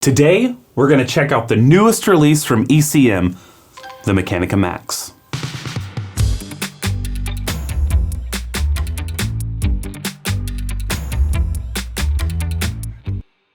Today, we're going to check out the newest release from ECM, the MECHANIKA Max.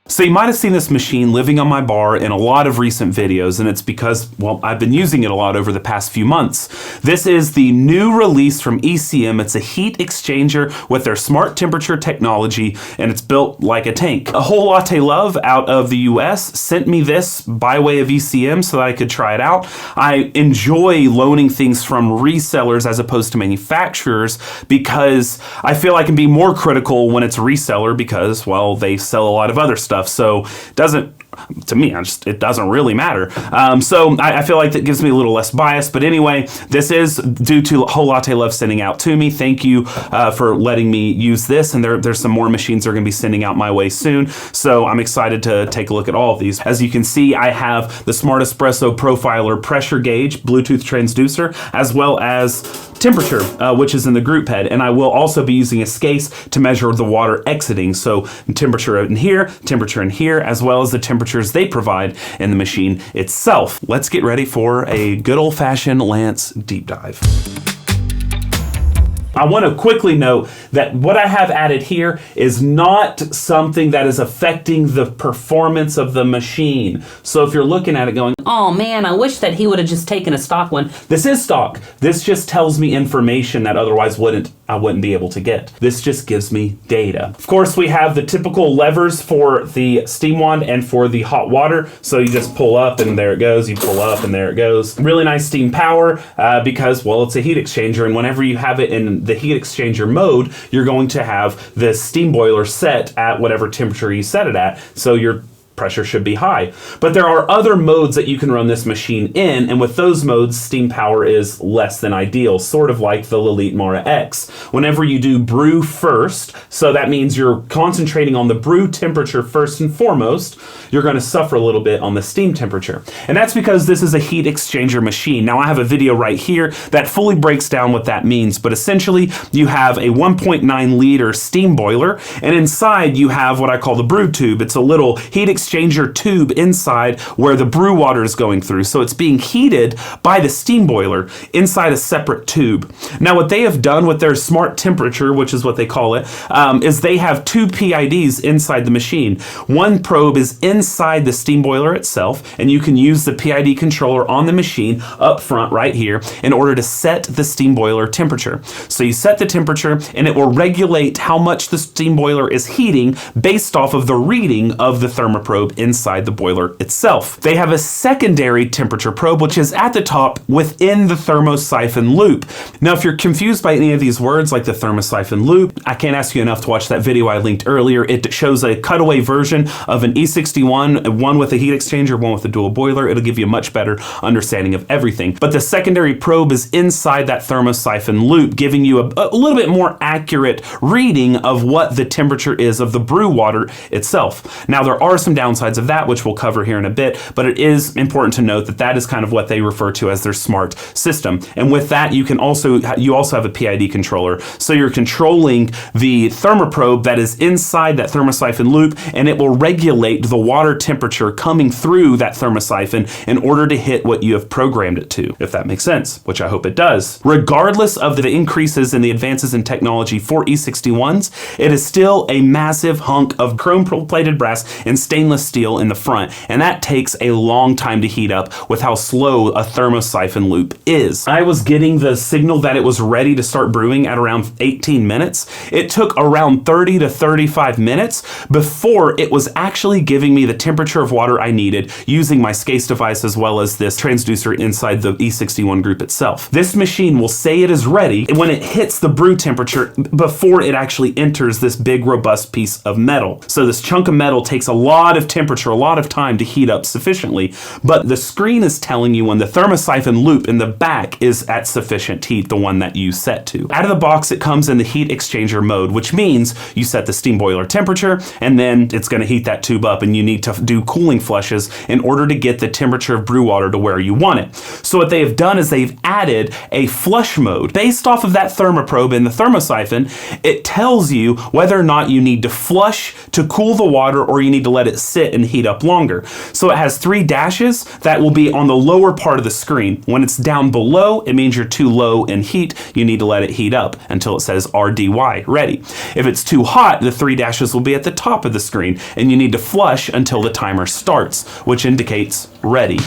So you might have seen this machine living on my bar in a lot of recent videos, and it's because, well, I've been using it a lot over the past few months. This is the new release from ECM. It's a heat exchanger with their smart temperature technology, and it's built like a tank. A whole Latte love out of the US sent me this by way of ECM so that I could try it out. I enjoy loaning things from resellers as opposed to manufacturers because I feel I can be more critical when it's a reseller because, well, they sell a lot of other stuff. So it doesn't really matter. So I feel like that gives me a little less bias. But anyway, this is due to Whole Latte Love sending out to me. Thank you for letting me use this. And there's some more machines they're going to be sending out my way soon. So I'm excited to take a look at all of these. As you can see, I have the Smart Espresso Profiler pressure gauge, Bluetooth transducer, as well as temperature, which is in the group head. And I will also be using a scase to measure the water exiting. So temperature in here, temperature in here, as well as the temperatures they provide in the machine itself. Let's get ready for a good old-fashioned Lance deep dive. I want to quickly note that what I have added here is not something that is affecting the performance of the machine. So if you're looking at it going, oh man, I wish that he would have just taken a stock one. This is stock. This just tells me information that otherwise I wouldn't be able to get. This just gives me data. Of course, we have the typical levers for the steam wand and for the hot water. So you just pull up and there it goes. You pull up and there it goes. Really nice steam power because, well, it's a heat exchanger. And whenever you have it in the heat exchanger mode, you're going to have the steam boiler set at whatever temperature you set it at. So your pressure should be high. But there are other modes that you can run this machine in, and with those modes, steam power is less than ideal, sort of like the Lelite Mara X. Whenever you do brew first, so that means you're concentrating on the brew temperature first and foremost, you're going to suffer a little bit on the steam temperature. And that's because this is a heat exchanger machine. Now I have a video right here that fully breaks down what that means, but essentially you have a 1.9 liter steam boiler, and inside you have what I call the brew tube. It's a little heat exchanger tube inside where the brew water is going through. So it's being heated by the steam boiler inside a separate tube. Now what they have done with their smart temperature, which is what they call it, is they have two PIDs inside the machine. One probe is inside the steam boiler itself, and you can use the PID controller on the machine up front right here in order to set the steam boiler temperature. So you set the temperature and it will regulate how much the steam boiler is heating based off of the reading of the thermoprobe inside the boiler itself. They have a secondary temperature probe, which is at the top within the thermosiphon loop. Now, if you're confused by any of these words, like the thermosiphon loop, I can't ask you enough to watch that video I linked earlier. It shows a cutaway version of an E61, one with a heat exchanger, one with a dual boiler. It'll give you a much better understanding of everything. But the secondary probe is inside that thermosiphon loop, giving you a little bit more accurate reading of what the temperature is of the brew water itself. Now, there are some downsides of that, which we'll cover here in a bit, but it is important to note that that is kind of what they refer to as their smart system. And with that, you also have a PID controller. So you're controlling the thermoprobe that is inside that thermosiphon loop, and it will regulate the water temperature coming through that thermosiphon in order to hit what you have programmed it to, if that makes sense, which I hope it does. Regardless of the increases and the advances in technology for E61s, it is still a massive hunk of chrome-plated brass and stainless steel in the front, and that takes a long time to heat up with how slow a thermosiphon loop is. I was getting the signal that it was ready to start brewing at around 18 minutes. It took around 30 to 35 minutes before it was actually giving me the temperature of water I needed using my scase device as well as this transducer inside the E61 group itself. This machine will say it is ready when it hits the brew temperature before it actually enters this big robust piece of metal. So this chunk of metal takes a lot of temperature, a lot of time to heat up sufficiently, but the screen is telling you when the thermosiphon loop in the back is at sufficient heat, the one that you set to. Out of the box, it comes in the heat exchanger mode, which means you set the steam boiler temperature, and then it's going to heat that tube up, and you need to do cooling flushes in order to get the temperature of brew water to where you want it. So what they have done is they've added a flush mode. Based off of that thermoprobe in the thermosiphon, it tells you whether or not you need to flush to cool the water or you need to let it sit and heat up longer. So it has 3 dashes that will be on the lower part of the screen. When it's down below, it means you're too low in heat. You need to let it heat up until it says RDY, ready. If it's too hot, the 3 dashes will be at the top of the screen, and you need to flush until the timer starts, which indicates ready.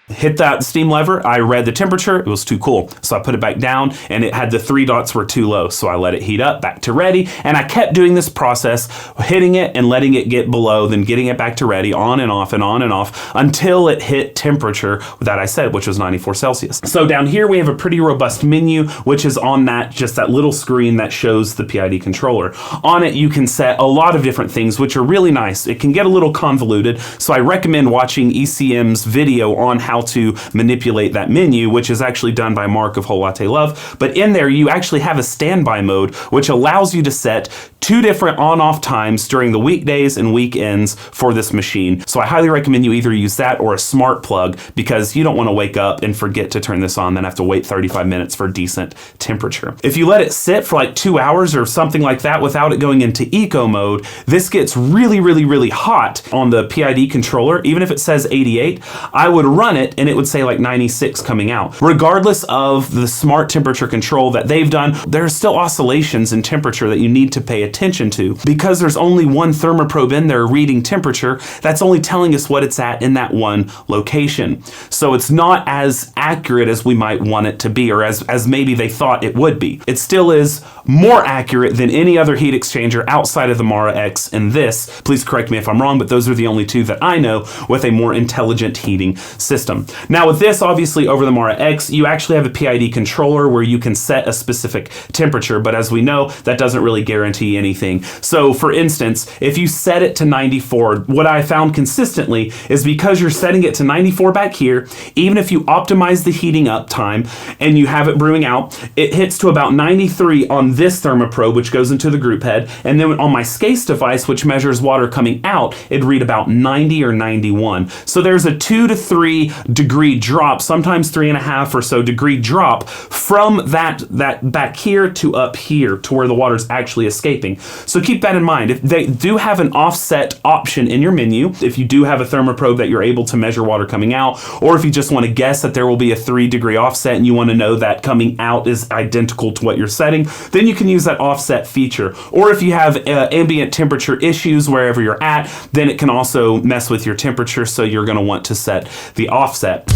Hit that steam lever, I read the temperature, it was too cool. So I put it back down and it had the 3 dots were too low. So I let it heat up, back to ready. And I kept doing this process, hitting it and letting it get below, then getting it back to ready, on and off and on and off until it hit temperature that I said, which was 94 Celsius. So down here we have a pretty robust menu, which is on just that little screen that shows the PID controller. On it, you can set a lot of different things, which are really nice. It can get a little convoluted. So I recommend watching ECM's video on how to manipulate that menu, which is actually done by Mark of Whole Latte Love. But in there, you actually have a standby mode, which allows you to set 2 different on-off times during the weekdays and weekends for this machine. So I highly recommend you either use that or a smart plug, because you don't want to wake up and forget to turn this on, then have to wait 35 minutes for decent temperature. If you let it sit for like 2 hours or something like that without it going into eco mode, this gets really, really, really hot on the PID controller. Even if it says 88, I would run it and it would say like 96 coming out. Regardless of the smart temperature control that they've done, there are still oscillations in temperature that you need to pay attention to. Because there's only one thermoprobe in there reading temperature, that's only telling us what it's at in that one location. So it's not as accurate as we might want it to be, or as maybe they thought it would be. It still is more accurate than any other heat exchanger outside of the Mara X and this. Please correct me if I'm wrong, but those are the only 2 that I know with a more intelligent heating system. Now with this, obviously over the Mara X, you actually have a PID controller where you can set a specific temperature, but as we know, that doesn't really guarantee anything. So for instance, if you set it to 94, what I found consistently is because you're setting it to 94 back here, even if you optimize the heating up time and you have it brewing out, it hits to about 93 on this thermoprobe, which goes into the group head, and then on my SCASE device, which measures water coming out, it'd read about 90 or 91. So there's a 2 to 3 degree drop, sometimes 3.5 or so degree drop from that back here to up here to where the water's actually escaping. So keep that in mind. If they do have an offset option in your menu, if you do have a thermoprobe that you're able to measure water coming out, or if you just want to guess that there will be a 3 degree offset and you want to know that coming out is identical to what you're setting, then you can use that offset feature. Or if you have ambient temperature issues wherever you're at, then it can also mess with your temperature, so you're going to want to set the offset.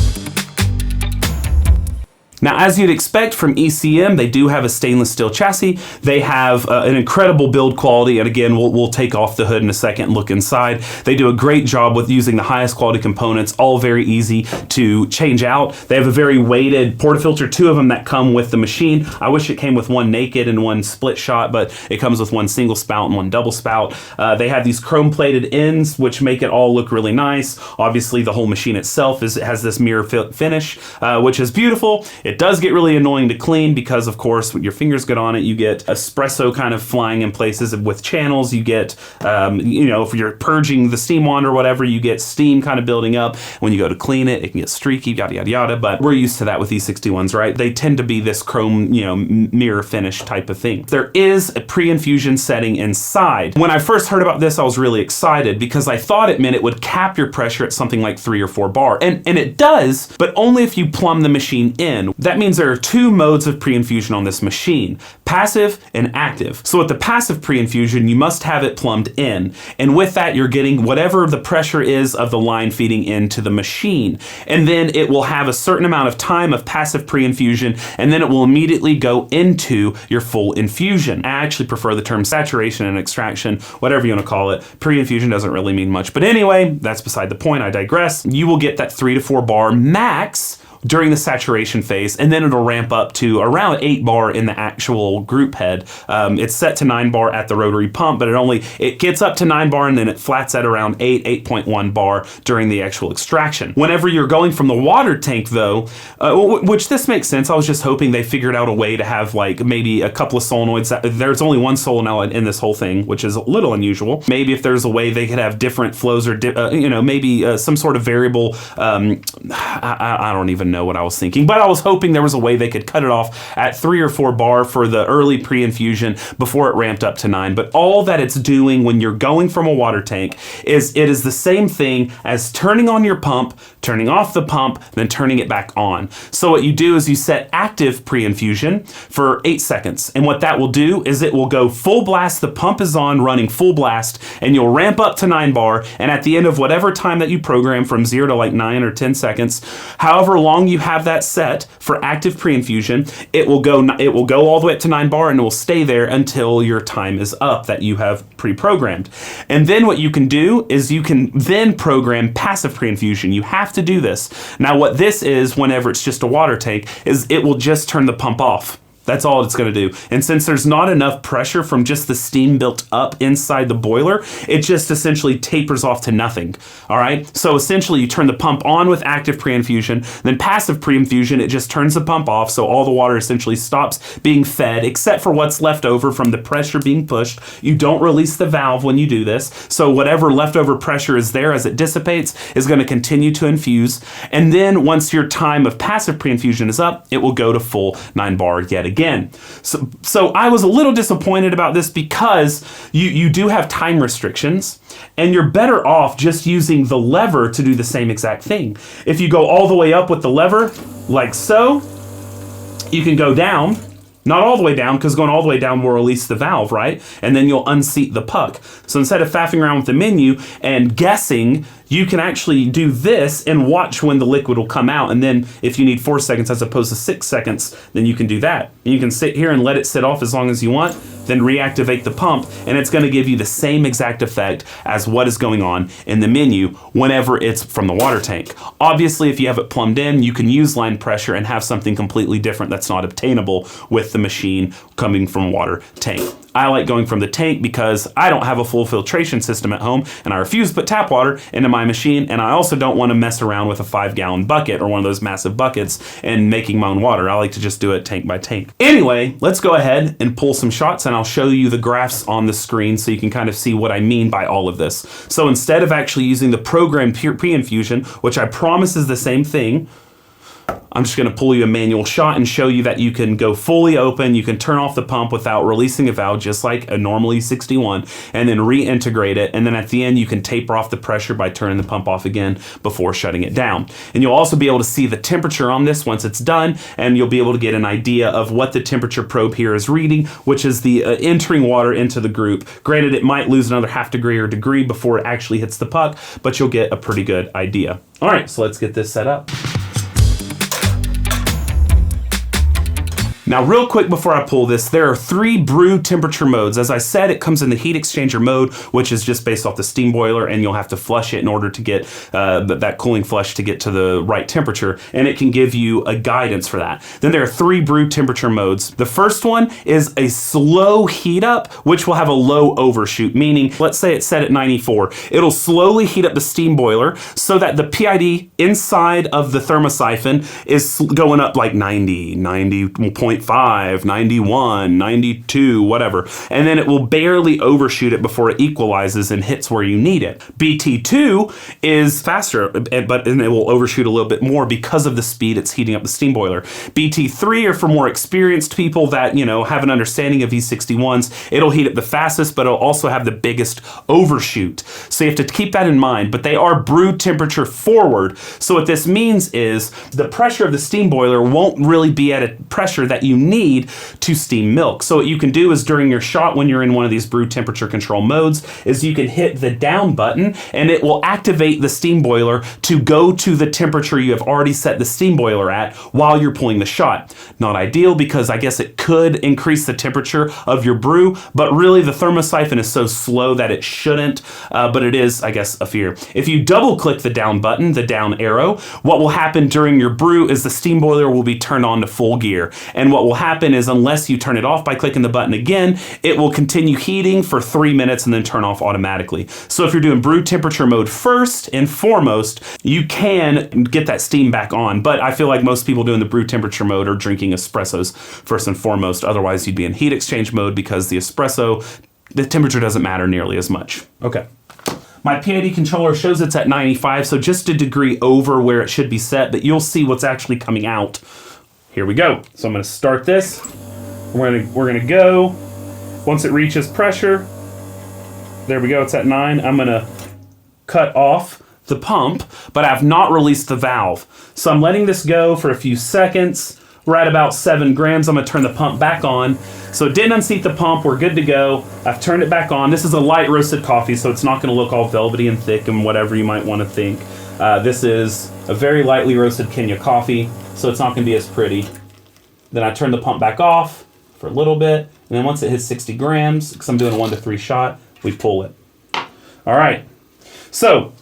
Now, as you'd expect from ECM, they do have a stainless steel chassis. They have an incredible build quality, and again, we'll take off the hood in a second and look inside. They do a great job with using the highest quality components, all very easy to change out. They have a very weighted portafilter, 2 of them that come with the machine. I wish it came with one naked and one split shot, but it comes with one single spout and one double spout. They have these chrome plated ends, which make it all look really nice. Obviously, the whole machine itself has this mirror finish, which is beautiful. It does get really annoying to clean because, of course, when your fingers get on it, you get espresso kind of flying in places with channels. You get, if you're purging the steam wand or whatever, you get steam kind of building up. When you go to clean it, it can get streaky, yada, yada, yada. But we're used to that with E61s, right? They tend to be this chrome, mirror finish type of thing. There is a pre-infusion setting inside. When I first heard about this, I was really excited because I thought it meant it would cap your pressure at something like 3 or 4 bar. And it does, but only if you plumb the machine in. That means there are 2 modes of pre-infusion on this machine, passive and active. So with the passive pre-infusion, you must have it plumbed in. And with that, you're getting whatever the pressure is of the line feeding into the machine. And then it will have a certain amount of time of passive pre-infusion, and then it will immediately go into your full infusion. I actually prefer the term saturation and extraction, whatever you want to call it. Pre-infusion doesn't really mean much. But anyway, that's beside the point. I digress. You will get that 3 to 4 bar max during the saturation phase, and then it'll ramp up to around 8 bar in the actual group head. It's set to 9 bar at the rotary pump, but it gets up to 9 bar and then it flats at around 8.1 bar during the actual extraction. Whenever you're going from the water tank though, which this makes sense, I was just hoping they figured out a way to have like maybe a couple of solenoids. There's only one solenoid in this whole thing, which is a little unusual. Maybe if there's a way they could have different flows or maybe some sort of variable, I don't even know. know what I was thinking. But I was hoping there was a way they could cut it off at 3 or 4 bar for the early pre-infusion before it ramped up to 9. But all that it's doing when you're going from a water tank is it is the same thing as turning on your pump, turning off the pump, then turning it back on. So what you do is you set active pre-infusion for 8 seconds. And what that will do is it will go full blast. The pump is on, running full blast, and you'll ramp up to 9 bar. And at the end of whatever time that you program, from 0 to like 9 or 10 seconds, however long you have that set for active pre-infusion, it will go all the way up to 9 bar, and it will stay there until your time is up that you have pre-programmed. And then what you can do is you can then program passive pre-infusion. You have to do this. Now what this is, whenever it's just a water tank, is it will just turn the pump off. That's all it's going to do. And since there's not enough pressure from just the steam built up inside the boiler, it just essentially tapers off to nothing. All right. So essentially you turn the pump on with active pre-infusion, then passive pre-infusion, it just turns the pump off. So all the water essentially stops being fed except for what's left over from the pressure being pushed. You don't release the valve when you do this. So whatever leftover pressure is there as it dissipates is going to continue to infuse. And then once your time of passive pre-infusion is up, it will go to full 9 bar yet again. So I was a little disappointed about this because you do have time restrictions, and you're better off just using the lever to do the same exact thing. If you go all the way up with the lever, like so, you can go down. Not all the way down, because going all the way down will release the valve, right? And then you'll unseat the puck. So instead of faffing around with the menu and guessing, you can actually do this and watch when the liquid will come out. And then if you need 4 seconds as opposed to 6 seconds, then you can do that. And you can sit here and let it sit off as long as you want, then reactivate the pump, and it's going to give you the same exact effect as what is going on in the menu whenever it's from the water tank. Obviously, if you have it plumbed in, you can use line pressure and have something completely different that's not obtainable with the machine coming from a water tank. I like going from the tank because I don't have a full filtration system at home, and I refuse to put tap water into my machine, and I also don't want to mess around with a 5-gallon bucket or one of those massive buckets and making my own water. I like to just do it tank by tank. Anyway, let's go ahead and pull some shots, and I'll show you the graphs on the screen so you can kind of see what I mean by all of this. So instead of actually using the programmed pre-infusion, which I promise is the same thing, I'm just going to pull you a manual shot and show you that you can go fully open. You can turn off the pump without releasing a valve, just like a normal E61, and then reintegrate it. And then at the end, you can taper off the pressure by turning the pump off again before shutting it down. And you'll also be able to see the temperature on this once it's done, and you'll be able to get an idea of what the temperature probe here is reading, which is the entering water into the group. Granted, it might lose another half degree or degree before it actually hits the puck, but you'll get a pretty good idea. All right, so let's get this set up. Now, real quick before I pull this, there are 3 brew temperature modes. As I said, it comes in the heat exchanger mode, which is just based off the steam boiler, and you'll have to flush it in order to get that cooling flush to get to the right temperature, and it can give you a guidance for that. Then there are 3 brew temperature modes. The first one is a slow heat up, which will have a low overshoot, meaning, let's say it's set at 94. It'll slowly heat up the steam boiler so that the PID inside of the thermosiphon is going up like 90, 90.5, 91, 92, whatever. And then it will barely overshoot it before it equalizes and hits where you need it. BT2 is faster, but then it will overshoot a little bit more because of the speed it's heating up the steam boiler. BT3 are for more experienced people that, have an understanding of E61s. It'll heat up the fastest, but it'll also have the biggest overshoot. So you have to keep that in mind, but they are brew temperature forward. So what this means is the pressure of the steam boiler won't really be at a pressure that you need to steam milk. So what you can do is during your shot, when you're in one of these brew temperature control modes, is you can hit the down button and it will activate the steam boiler to go to the temperature you have already set the steam boiler at while you're pulling the shot. Not ideal because I guess it could increase the temperature of your brew, but really the thermosiphon is so slow that it shouldn't, but it is, I guess, a fear. If you double click the down button, the down arrow, what will happen during your brew is the steam boiler will be turned on to full gear. And what will happen is unless you turn it off by clicking the button again, it will continue heating for 3 minutes and then turn off automatically. So if you're doing brew temperature mode first and foremost, you can get that steam back on. But I feel like most people doing the brew temperature mode are drinking espressos first and foremost. Otherwise, you'd be in heat exchange mode because the espresso, the temperature doesn't matter nearly as much. Okay. My PID controller shows it's at 95, so just a degree over where it should be set, but you'll see what's actually coming out. Here we go. So I'm gonna start this. We're gonna go. Once it reaches pressure, there we go, it's at 9. I'm gonna cut off the pump, but I've not released the valve. So I'm letting this go for a few seconds. We're at about 7 grams. I'm gonna turn the pump back on. So it didn't unseat the pump, we're good to go. I've turned it back on. This is a light roasted coffee, so it's not gonna look all velvety and thick and whatever you might wanna think. This is a very lightly roasted Kenya coffee, so it's not gonna be as pretty. Then I turn the pump back off for a little bit, and then once it hits 60 grams, because I'm doing a 1 to 3 shot, we pull it. All right, so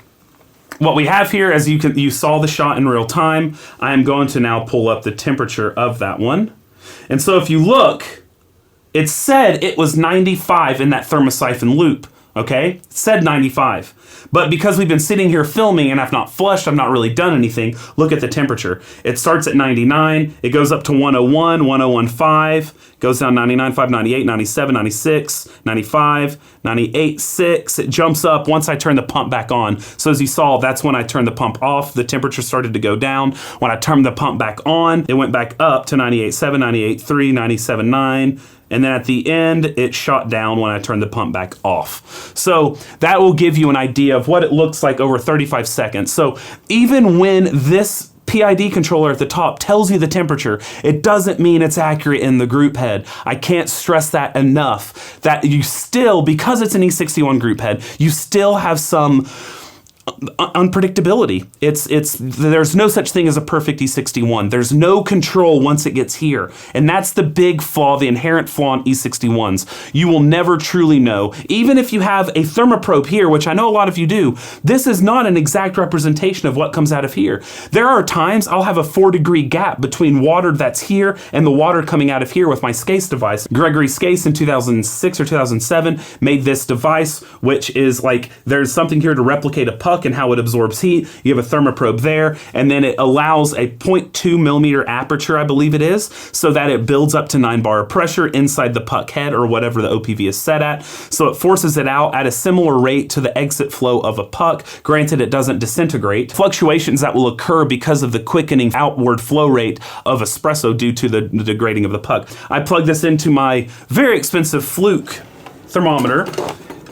what we have here, as you saw the shot in real time, I am going to now pull up the temperature of that one. And so if you look, it said it was 95 in that thermosiphon loop, okay? It said 95. But because we've been sitting here filming and I've not flushed, I've not really done anything, look at the temperature. It starts at 99, it goes up to 101, 101.5, goes down 99.5, 98, 97, 96, 95, 98.6. It jumps up once I turn the pump back on. So as you saw, that's when I turned the pump off. The temperature started to go down. When I turned the pump back on, it went back up to 98.7, 98.3, 97.9. And then at the end, it shot down when I turned the pump back off. So that will give you an idea of what it looks like over 35 seconds. So even when this PID controller at the top tells you the temperature, it doesn't mean it's accurate in the group head. I can't stress that enough, that you still, because it's an E61 group head, you still have some unpredictability. There's no such thing as a perfect E61. There's no control once it gets here. And that's the big flaw, the inherent flaw in E61s. You will never truly know. Even if you have a thermoprobe here, which I know a lot of you do, this is not an exact representation of what comes out of here. There are times I'll have a 4-degree gap between water that's here and the water coming out of here with my Scase device. Gregory Scase in 2006 or 2007 made this device, which is like, there's something here to replicate a puck and how it absorbs heat. You have a thermoprobe there, and then it allows a 0.2 millimeter aperture, I believe it is, so that it builds up to 9 bar of pressure inside the puck head or whatever the OPV is set at. So it forces it out at a similar rate to the exit flow of a puck. Granted, it doesn't disintegrate. Fluctuations that will occur because of the quickening outward flow rate of espresso due to the degrading of the puck. I plug this into my very expensive Fluke thermometer,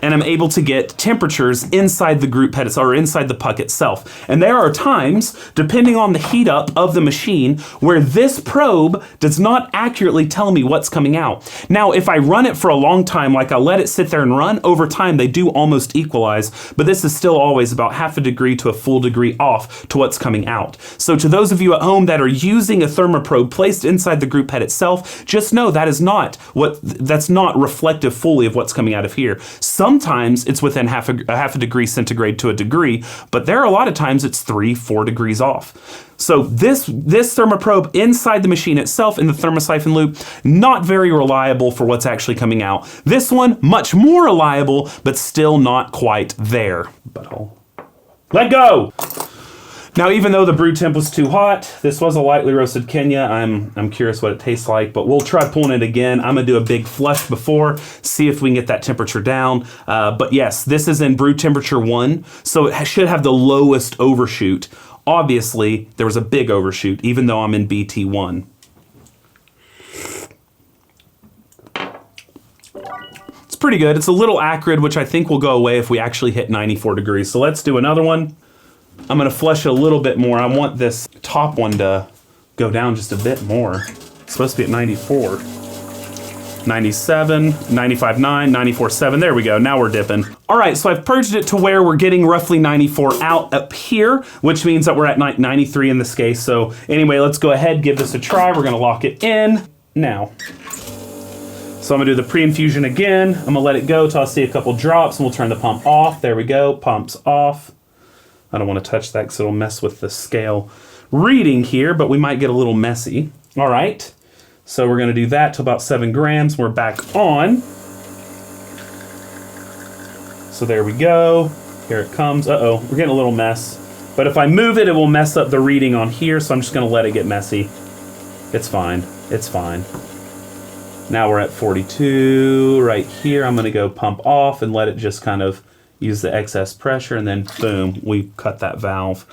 and I'm able to get temperatures inside the group head or inside the puck itself. And there are times, depending on the heat up of the machine, where this probe does not accurately tell me what's coming out. Now, if I run it for a long time, like I'll let it sit there and run, over time they do almost equalize, but this is still always about half a degree to a full degree off to what's coming out. So to those of you at home that are using a thermoprobe placed inside the group head itself, just know that's not reflective fully of what's coming out of here. Sometimes it's within half a degree centigrade to a degree, but there are a lot of times it's 3-4 degrees off. So this thermoprobe inside the machine itself in the thermosiphon loop, not very reliable for what's actually coming out. This one, much more reliable, but still not quite there. But I'll let go. Now, even though the brew temp was too hot, this was a lightly roasted Kenya. I'm curious what it tastes like, but we'll try pulling it again. I'm gonna do a big flush before, see if we can get that temperature down. But yes, this is in brew temperature 1, so it should have the lowest overshoot. Obviously, there was a big overshoot, even though I'm in BT1. It's pretty good. It's a little acrid, which I think will go away if we actually hit 94 degrees. So let's do another one. I'm gonna flush it a little bit more. I want this top one to go down just a bit more. It's supposed to be at 94. 97, 95.9, 94.7, there we go, now we're dipping. All right, so I've purged it to where we're getting roughly 94 out up here, which means that we're at 93 in this case. So anyway, let's go ahead, give this a try. We're gonna lock it in now. So I'm gonna do the pre-infusion again. I'm gonna let it go till I see a couple drops and we'll turn the pump off. There we go, pump's off. I don't want to touch that because it'll mess with the scale reading here, but we might get a little messy. All right, so we're going to do that to about 7 grams. We're back on. So there we go. Here it comes. Uh-oh, we're getting a little mess. But if I move it, it will mess up the reading on here, so I'm just going to let it get messy. It's fine. It's fine. Now we're at 42 right here. I'm going to go pump off and let it just kind of, use the excess pressure, and then boom, we cut that valve,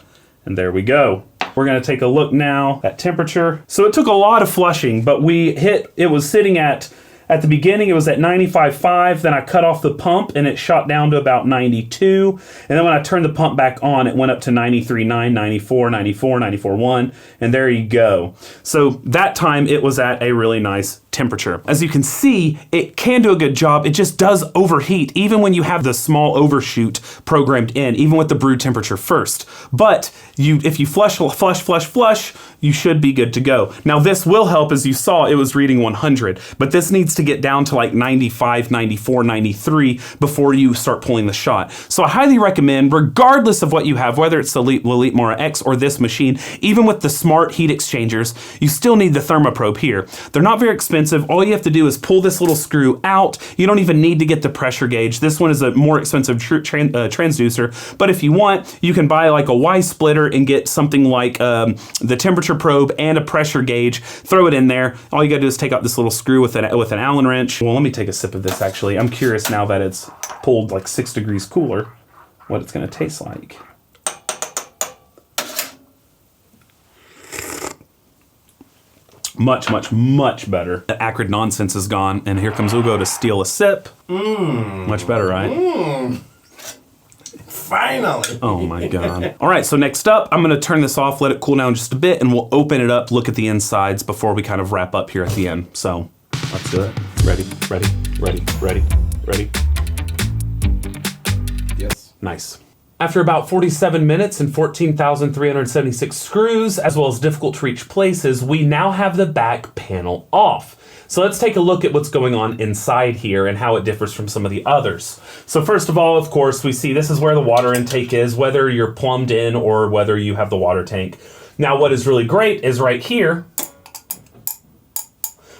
and there we go. We're gonna take a look now at temperature. So it took a lot of flushing, but it was sitting at the beginning, it was at 95.5, then I cut off the pump and it shot down to about 92. And then when I turned the pump back on, it went up to 93.9, 94, 94, 94.1, and there you go. So that time it was at a really nice temperature. As you can see, it can do a good job. It just does overheat, even when you have the small overshoot programmed in, even with the brew temperature first. But if you flush, you should be good to go. Now this will help. As you saw, it was reading 100, but this needs to get down to like 95, 94, 93 before you start pulling the shot. So I highly recommend, regardless of what you have, whether it's the Elite Mora X or this machine, even with the smart heat exchangers, you still need the thermoprobe here. They're not very expensive. All you have to do is pull this little screw out. You don't even need to get the pressure gauge. This one is a more expensive transducer, but if you want, you can buy like a Y splitter and get something like the temperature probe and a pressure gauge, throw it in there. All you gotta do is take out this little screw with an Allen wrench. Well, let me take a sip of this actually. I'm curious now that it's pulled like 6 degrees cooler, what it's gonna taste like. Much, much, much better. The acrid nonsense is gone, and here comes Ugo to steal a sip. Much better, right? Finally. Oh my God. All right, so next up, I'm gonna turn this off, let it cool down just a bit, and we'll open it up, look at the insides before we kind of wrap up here at the end. So let's do it. Ready, ready, ready, ready, ready. Yes. Nice. After about 47 minutes and 14,376 screws, as well as difficult to reach places, we now have the back panel off. So let's take a look at what's going on inside here and how it differs from some of the others. So first of all, of course, we see this is where the water intake is, whether you're plumbed in or whether you have the water tank. Now what is really great is right here,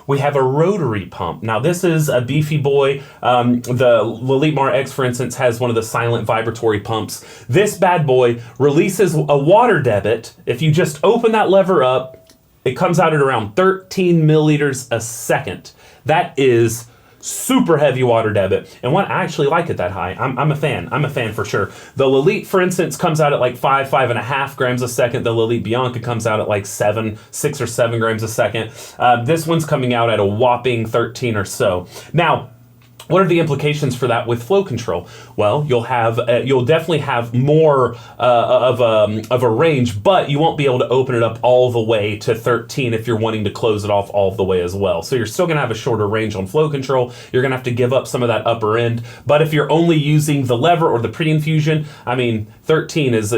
we have a rotary pump. Now this is a beefy boy. The Elite Mora X, for instance, has one of the silent vibratory pumps. This bad boy releases a water debit. If you just open that lever up, it comes out at around 13 milliliters a second. That is super heavy water debit, and what I actually like it that high. I'm a fan. I'm a fan for sure. The Lelite, for instance, comes out at like 5.5 grams a second. The Lelite Bianca comes out at like 6 or 7 grams a second. This one's coming out at a whopping 13 or so. Now, what are the implications for that with flow control? Well, you'll definitely have more of a range, but you won't be able to open it up all the way to 13 if you're wanting to close it off all the way as well. So you're still gonna have a shorter range on flow control. You're gonna have to give up some of that upper end, but if you're only using the lever or the pre-infusion, I mean, 13 is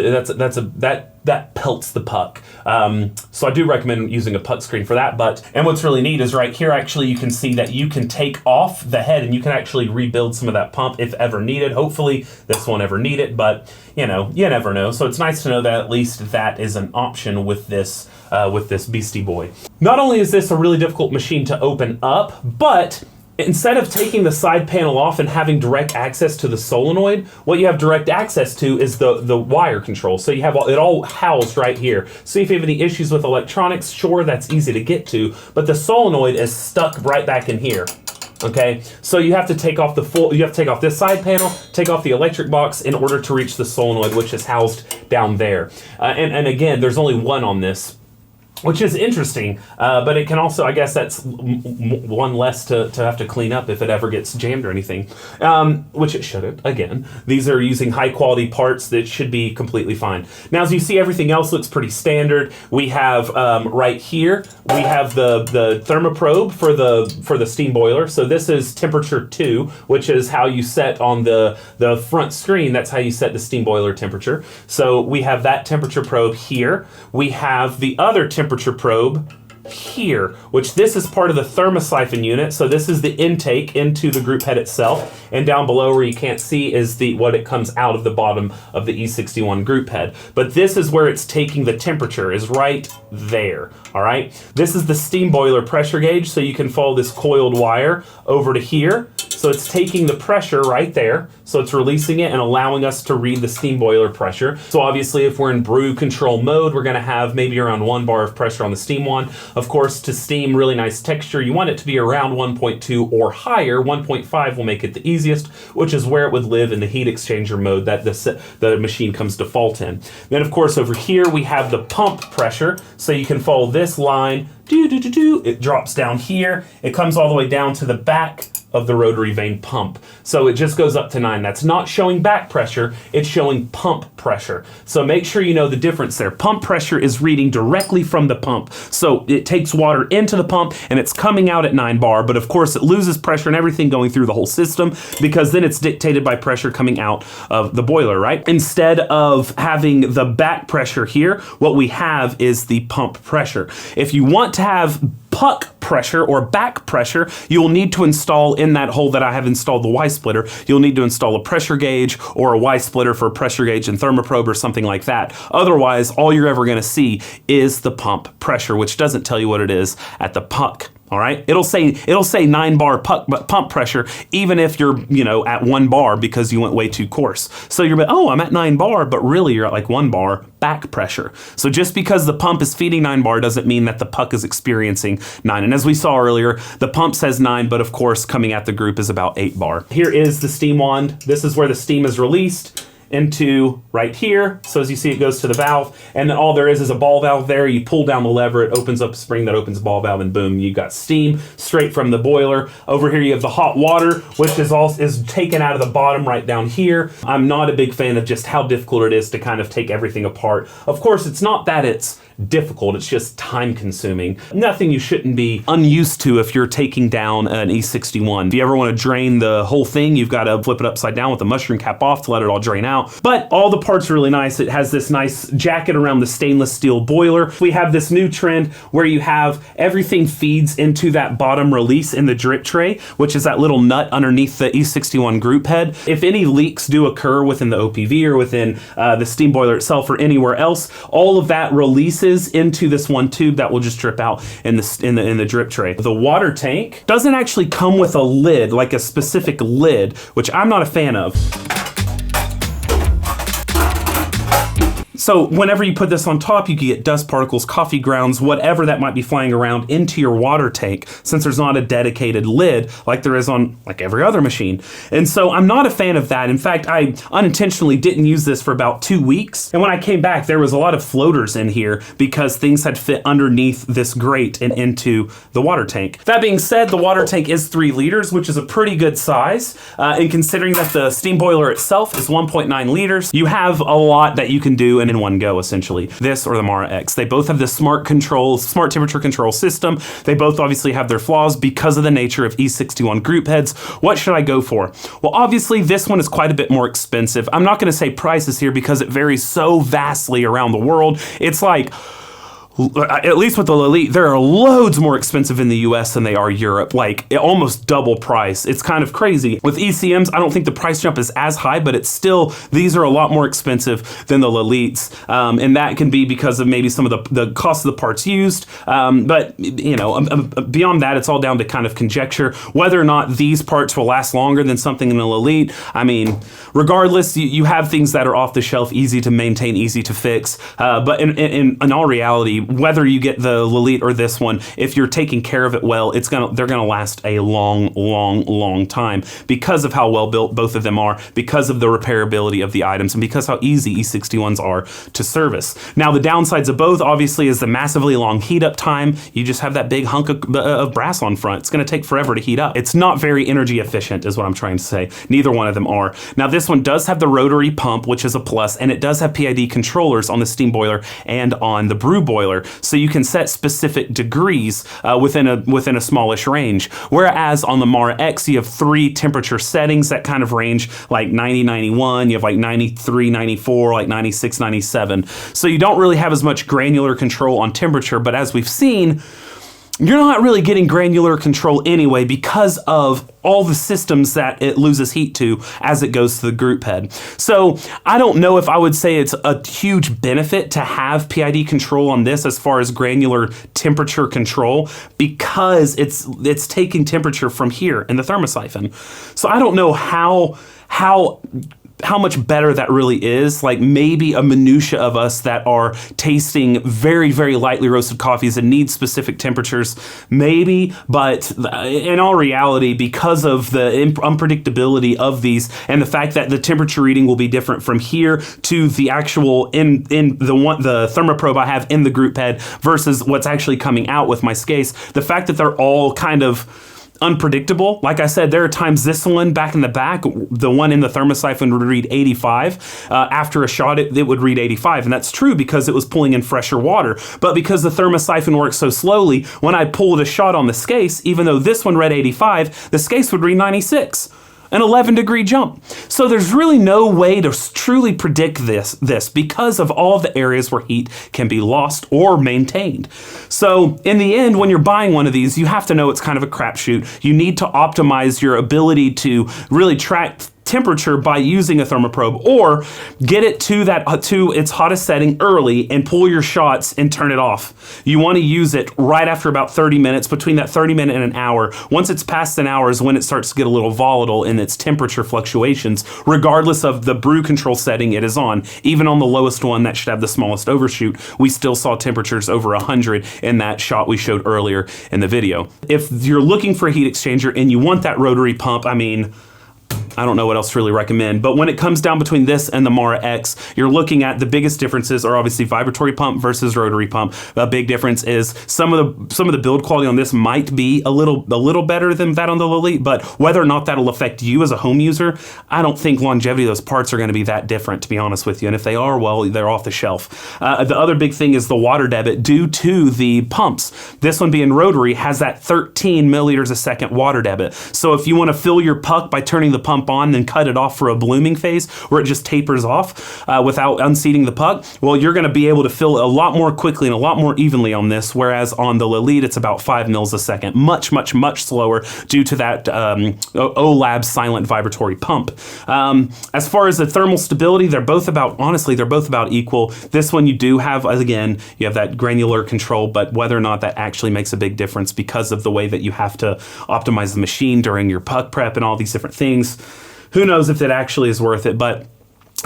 that pelts the puck. So I do recommend using a puck screen for that. And what's really neat is right here, actually, you can see that you can take off the head and you can actually rebuild some of that pump if ever needed. Hopefully this won't ever need it, but you never know. So it's nice to know that at least that is an option with this beastie boy. Not only is this a really difficult machine to open up, but instead of taking the side panel off and having direct access to the solenoid, what you have direct access to is the wire control. So you have it all housed right here. So if you have any issues with electronics, sure, that's easy to get to, but the solenoid is stuck right back in here. Okay, so you have to take off this side panel, take off the electric box in order to reach the solenoid, which is housed down there. And again, there's only one on this, which is interesting, but it can also, I guess that's one less to have to clean up if it ever gets jammed or anything, which it shouldn't. Again, these are using high quality parts that should be completely fine. Now, as you see, everything else looks pretty standard. We have right here, we have the thermoprobe for the steam boiler. So this is temperature 2, which is how you set on the front screen. That's how you set the steam boiler temperature. So we have that temperature probe here. We have the other temperature probe here, which this is part of the thermosiphon unit. So this is the intake into the group head itself, and down below where you can't see is what it comes out of the bottom of the E61 group head. But this is where it's taking the temperature, is right there. All right, this is the steam boiler pressure gauge, so you can follow this coiled wire over to here. So it's taking the pressure right there. So it's releasing it and allowing us to read the steam boiler pressure. So obviously if we're in brew control mode, we're gonna have maybe around 1 bar of pressure on the steam wand. Of course, to steam really nice texture, you want it to be around 1.2 or higher. 1.5 will make it the easiest, which is where it would live in the heat exchanger mode that the machine comes default in. Then of course over here we have the pump pressure. So you can follow this line, it drops down here. It comes all the way down to the back of the rotary vane pump. So it just goes up to 9. That's not showing back pressure, it's showing pump pressure. So make sure you know the difference there. Pump pressure is reading directly from the pump. So it takes water into the pump and it's coming out at 9 bar, but of course it loses pressure and everything going through the whole system because then it's dictated by pressure coming out of the boiler, right? Instead of having the back pressure here, what we have is the pump pressure. If you want to have puck pressure or back pressure, you'll need to install in that hole that I have installed the Y splitter, you'll need to install a pressure gauge or a Y splitter for a pressure gauge and thermoprobe or something like that. Otherwise, all you're ever gonna see is the pump pressure, which doesn't tell you what it is at the puck. All right, it'll say 9 bar pump pressure, even if you're, at 1 bar because you went way too coarse. So you're like, oh, I'm at 9 bar, but really you're at like 1 bar back pressure. So just because the pump is feeding 9 bar doesn't mean that the puck is experiencing 9. And as we saw earlier, the pump says 9, but of course coming at the group is about 8 bar. Here is the steam wand. This is where the steam is released into right here. So as you see, it goes to the valve, and then all there is a ball valve there. You pull down the lever, it opens up a spring that opens the ball valve, and boom, you got steam straight from the boiler. Over here you have the hot water, which is taken out of the bottom right down here. I'm not a big fan of just how difficult it is to kind of take everything apart. Of course, it's not that it's difficult, it's just time consuming. Nothing you shouldn't be unused to if you're taking down an E61. If you ever want to drain the whole thing, you've got to flip it upside down with the mushroom cap off to let it all drain out. But all the parts are really nice. It has this nice jacket around the stainless steel boiler. We have this new trend where you have everything feeds into that bottom release in the drip tray, which is that little nut underneath the E61 group head. If any leaks do occur within the OPV or within the steam boiler itself or anywhere else, all of that releases into this one tube that will just drip out in the drip tray. The water tank doesn't actually come with a lid, like a specific lid, which I'm not a fan of. So whenever you put this on top, you can get dust particles, coffee grounds, whatever that might be flying around into your water tank, since there's not a dedicated lid like there is on like every other machine. And so I'm not a fan of that. In fact, I unintentionally didn't use this for about 2 weeks. And when I came back, there was a lot of floaters in here because things had fit underneath this grate and into the water tank. That being said, the water tank is 3 liters, which is a pretty good size. And considering that the steam boiler itself is 1.9 liters, you have a lot that you can do in one go, essentially. This or the Mara X. They both have this smart temperature control system. They both obviously have their flaws because of the nature of E61 group heads. What should I go for? Well, obviously this one is quite a bit more expensive. I'm not going to say prices here because it varies so vastly around the world. It's like, at least with the Elite, they're loads more expensive in the US than they are Europe, like almost double price. It's kind of crazy. With ECMs, I don't think the price jump is as high, but it's still, these are a lot more expensive than the Elites. And that can be because of maybe some of the cost of the parts used. But beyond that, it's all down to kind of conjecture. Whether or not these parts will last longer than something in an Elite, I mean, regardless, you have things that are off the shelf, easy to maintain, easy to fix. But in all reality, whether you get the Elite or this one, if you're taking care of it well, they're gonna last a long time because of how well built both of them are, because of the repairability of the items, and because how easy E61s are to service. Now, the downsides of both obviously is the massively long heat up time. You just have that big hunk of brass on front. It's gonna take forever to heat up. It's not very energy efficient is what I'm trying to say. Neither one of them are. Now, this one does have the rotary pump, which is a plus, and it does have PID controllers on the steam boiler and on the brew boiler. So you can set specific degrees within a smallish range. Whereas on the Mara X, you have 3 temperature settings that kind of range like 90, 91, you have like 93, 94, like 96, 97. So you don't really have as much granular control on temperature, but as we've seen, you're not really getting granular control anyway because of all the systems that it loses heat to as it goes to the group head. So I don't know if I would say it's a huge benefit to have PID control on this as far as granular temperature control, because it's taking temperature from here in the thermosiphon. So I don't know how much better that really is. Like, maybe a minutia of us that are tasting very, very lightly roasted coffees and need specific temperatures, maybe, but in all reality, because of the unpredictability of these and the fact that the temperature reading will be different from here to the actual in the thermoprobe I have in the group head versus what's actually coming out with my scase, the fact that they're all kind of unpredictable. Like I said, there are times this one back in the back, the one in the thermosiphon would read 85. After a shot, it would read 85. And that's true because it was pulling in fresher water. But because the thermosiphon works so slowly, when I pulled a shot on the scase, even though this one read 85, the scase would read 96. An 11-degree jump. So there's really no way to truly predict this because of all the areas where heat can be lost or maintained. So in the end, when you're buying one of these, you have to know it's kind of a crapshoot. You need to optimize your ability to really track temperature by using a thermoprobe, or get it to its hottest setting early and pull your shots and turn it off. You want to use it right after about 30 minutes, between that 30 minute and an hour. Once it's past an hour is when it starts to get a little volatile in its temperature fluctuations, regardless of the brew control setting it is on. Even on the lowest one that should have the smallest overshoot, we still saw temperatures over 100 in that shot we showed earlier in the video. If you're looking for a heat exchanger and you want that rotary pump, I mean, I don't know what else to really recommend, but when it comes down between this and the Mara X, you're looking at the biggest differences are obviously vibratory pump versus rotary pump. A big difference is some of the build quality on this might be a little better than that on the Lelite, but whether or not that'll affect you as a home user, I don't think longevity of those parts are going to be that different, to be honest with you. And if they are, well, they're off the shelf. The other big thing is the water debit due to the pumps. This one being rotary has that 13 milliliters a second water debit. So if you want to fill your puck by turning the pump on, then cut it off for a blooming phase where it just tapers off without unseating the puck, well, you're going to be able to fill a lot more quickly and a lot more evenly on this, whereas on the Lelite, it's about 5 mils a second. Much, much, much slower due to that OLAB silent vibratory pump. As far as the thermal stability, they're both about equal. This one you do have, again, you have that granular control, but whether or not that actually makes a big difference because of the way that you have to optimize the machine during your puck prep and all these different things, who knows if that actually is worth it. But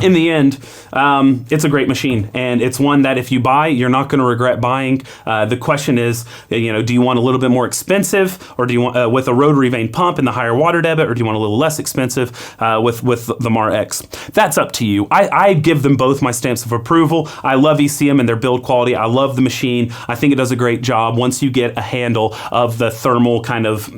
in the end, it's a great machine, and it's one that if you buy, you're not going to regret buying. The question is, do you want a little bit more expensive, or do you want with a rotary vane pump and the higher water debit, or do you want a little less expensive with the Mara X? That's up to you. I give them both my stamps of approval. I love ECM and their build quality. I love the machine. I think it does a great job once you get a handle of the thermal kind of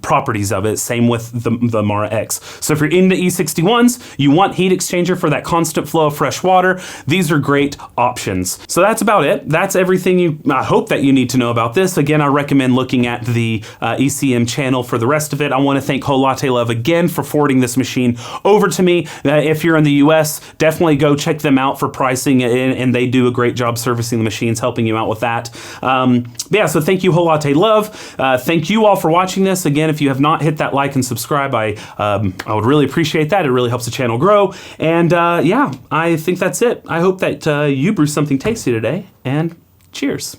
properties of it. Same with the Mara X. So if you're into E61s, you want heat exchanger for that constant flow of fresh water, these are great options. So that's about it. That's everything I hope that you need to know about this. Again, I recommend looking at the ECM channel for the rest of it. I want to thank Latte Love again for forwarding this machine over to me. If you're in the US, definitely go check them out for pricing, and they do a great job servicing the machines, helping you out with that. Yeah, so thank you, Latte Love. Thank you all for watching this. Again, if you have not hit that like and subscribe, I would really appreciate that. It really helps the channel grow. And yeah, I think that's it. I hope that you brew something tasty today, and cheers.